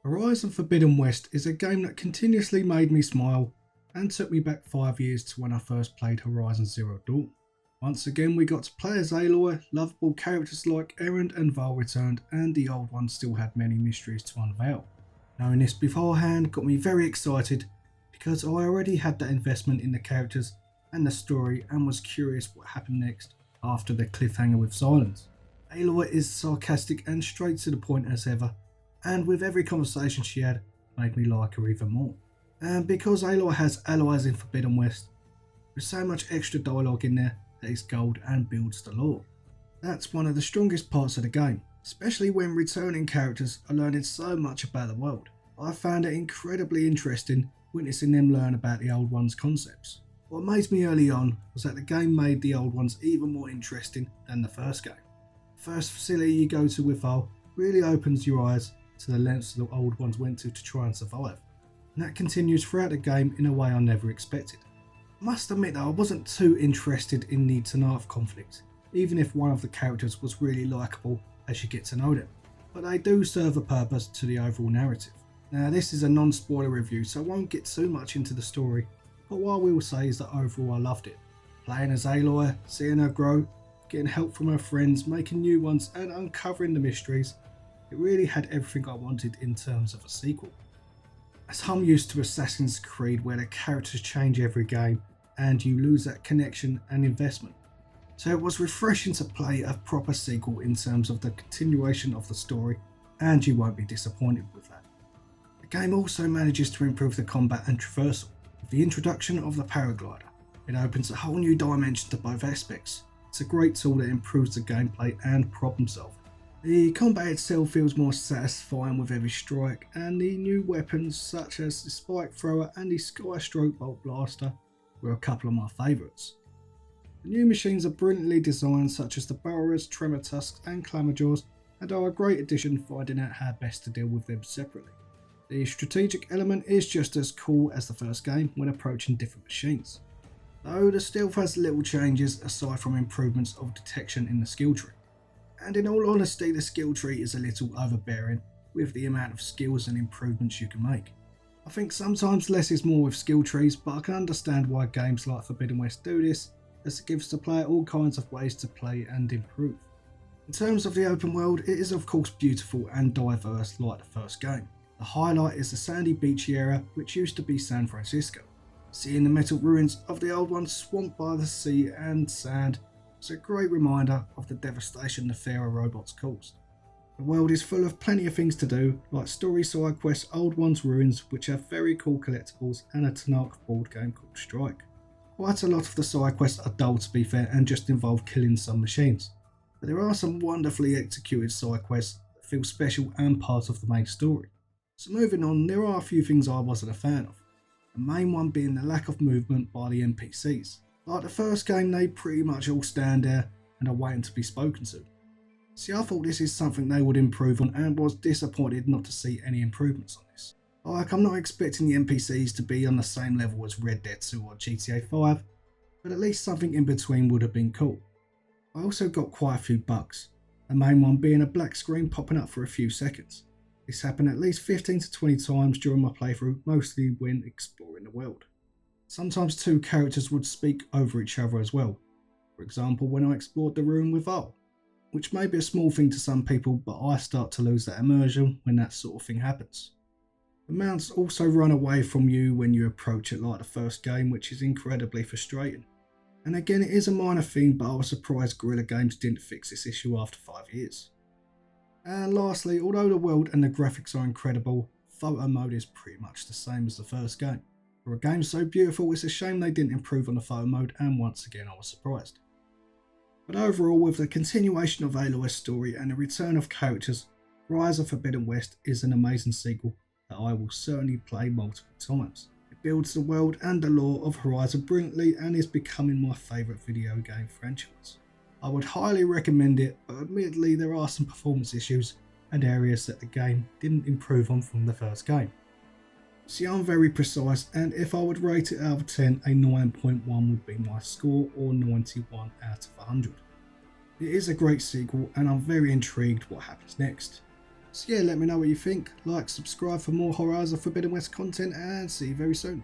Horizon Forbidden West is a game that continuously made me smile and took me back 5 years to when I first played Horizon Zero Dawn. Once again we got to play as Aloy, lovable characters like Erend and Val returned, and the old one still had many mysteries to unveil. Knowing this beforehand got me very excited because I already had that investment in the characters and the story and was curious what happened next after the cliffhanger with Silence. Aloy is sarcastic and straight to the point as ever, and with every conversation she had made me like her even more. And because Aloy has allies in Forbidden West, there's so much extra dialogue in there that is gold and builds the lore. That's one of the strongest parts of the game, especially when returning characters are learning so much about the world. I found it incredibly interesting witnessing them learn about the old one's concepts. What amazed me early on was that the game made the old ones even more interesting than the first game. The first facility you go to with Val really opens your eyes to the lengths the old ones went to try and survive, and that continues throughout the game in a way I never expected. I must admit though, I wasn't too interested in the Tanarth conflict, even if one of the characters was really likeable as you get to know them, but they do serve a purpose to the overall narrative. Now this is a non-spoiler review, so I won't get too much into the story, but what I will say is that overall I loved it. Playing as Aloy, seeing her grow, getting help from her friends, making new ones and uncovering the mysteries, it really had everything I wanted in terms of a sequel. As I'm used to Assassin's Creed where the characters change every game and you lose that connection and investment, so it was refreshing to play a proper sequel in terms of the continuation of the story, and you won't be disappointed with that. The game also manages to improve the combat and traversal. With the introduction of the paraglider, it opens a whole new dimension to both aspects. It's a great tool that improves the gameplay and problem solving. The combat itself feels more satisfying with every strike, and the new weapons such as the spike thrower and the sky stroke bolt blaster were a couple of my favourites. The new machines are brilliantly designed, such as the burrowers, tremor tusks and clamorjaws, and are a great addition finding out how best to deal with them separately. The strategic element is just as cool as the first game when approaching different machines, though the stealth has little changes aside from improvements of detection in the skill tree. And in all honesty, the skill tree is a little overbearing with the amount of skills and improvements you can make. I think sometimes less is more with skill trees, but I can understand why games like Forbidden West do this, as it gives the player all kinds of ways to play and improve. In terms of the open world, it is of course beautiful and diverse like the first game. The highlight is the sandy beachy area which used to be San Francisco. Seeing the metal ruins of the old one swamped by the sea and sand was a great reminder of the devastation the Pharaoh robots caused. The world is full of plenty of things to do, like story side quests, Old One's Ruins, which have very cool collectibles, and a Tanarth board game called Strike. Quite a lot of the side quests are dull to be fair and just involve killing some machines, but there are some wonderfully executed side quests that feel special and part of the main story. So moving on, there are a few things I wasn't a fan of, the main one being the lack of movement by the NPCs. Like the first game, they pretty much all stand there and are waiting to be spoken to. See, I thought this is something they would improve on and was disappointed not to see any improvements on this. Like, I'm not expecting the NPCs to be on the same level as Red Dead 2 or GTA 5, but at least something in between would have been cool. I also got quite a few bugs, the main one being a black screen popping up for a few seconds. This happened at least 15 to 20 times during my playthrough, mostly when exploring the world. Sometimes two characters would speak over each other as well, for example when I explored the room with Val, which may be a small thing to some people, but I start to lose that immersion when that sort of thing happens. The mounts also run away from you when you approach it like the first game, which is incredibly frustrating. And again, it is a minor thing, but I was surprised Guerrilla Games didn't fix this issue after 5 years. And lastly, although the world and the graphics are incredible, photo mode is pretty much the same as the first game. For a game so beautiful, it's a shame they didn't improve on the photo mode, and once again I was surprised. But overall, with the continuation of Aloy's story and the return of characters, Rise of Forbidden West is an amazing sequel that I will certainly play multiple times. It builds the world and the lore of Horizon brilliantly and is becoming my favourite video game franchise. I would highly recommend it, but admittedly there are some performance issues and areas that the game didn't improve on from the first game. See, I'm very precise, and if I would rate it out of 10, a 9.1 would be my score, or 91 out of 100. It is a great sequel and I'm very intrigued what happens next. So yeah, let me know what you think. Like, subscribe for more Horizon Forbidden West content, and see you very soon.